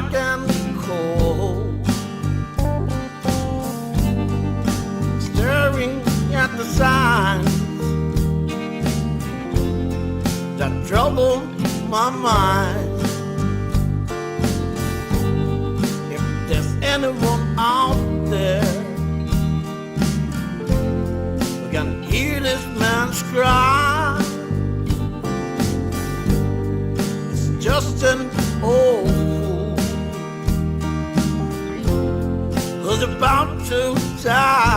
dark and cold, staring at the signs that trouble my mind. If there's anyone out there who can hear this man's cry, it's just an old fool who's about to die.